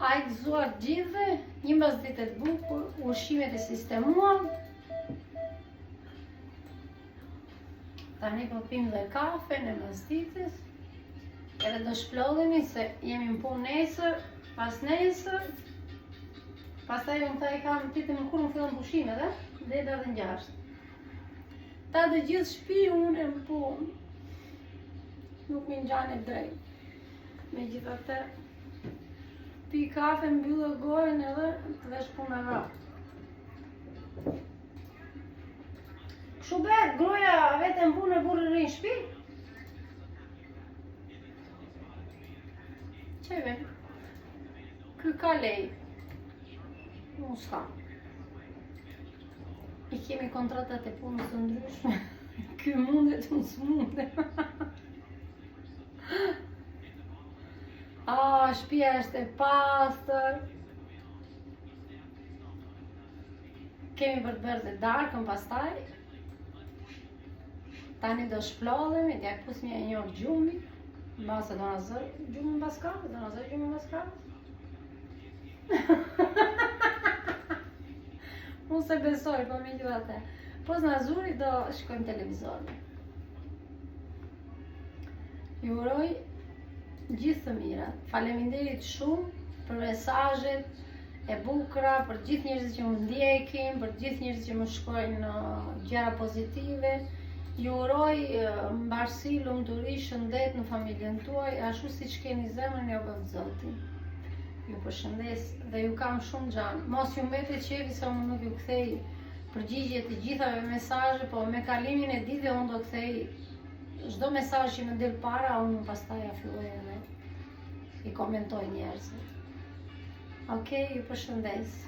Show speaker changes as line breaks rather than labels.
A i gëzuar gjithve, një mbasditë të bukur, ushqimet e sistemuam. Tani po pim dhe kafe në mbasditës. Edhe do shplodhemi se jemi në punë nesër, pas nesër. Pastaj unë ta i kam titë më kur më fillon pushimet, deri dhe 6. Ta dhe gjithë shpi unë e më punë. Nuk mi njane drejt. Me gjitha të pi kafe, mbyllë gojën edhe të vesh punë ra. Kështu bet, groja vete në punë e burë rinë shpi? Qeve? Ky ka lej. Unë s'ka. I kemi kontratat e punës të ndryshme. Ky mundet, unë s'mundet. Shtëpia është e pastër. Kemi për të bërë dhe darkën pastaj. Tani do shplodhemi, t'ja pusmi e një orë gjumi. Mbase do na zër gjumi mbas kafës, do na zër gjumi mbas kafës. Unë se besoj, po me gjithate. Po s'na zuri do shkojmë televizorën. Ju uroj gjithë të mirat. Faleminderit shumë për mesazhet e bukura, për gjithë njerëzit që më ndjekin, për gjithë njerëzit që më shkojnë gjëra pozitive. Ju uroj mbarësi, lumturi, shëndet në familjen tuaj, ashtu siç keni zemrën e obët Zoti. Ju përshëndes dhe ju kam shumë xhan. Mos ju mbete qefi se unë nuk ju kthej përgjigje të gjithave mesazhe, po me kalimin e ditëve unë do kthej çdo mesazh që më del para, unë pastaj ja filloj edhe i komentoj njerëzit. Okej, ju përshëndes.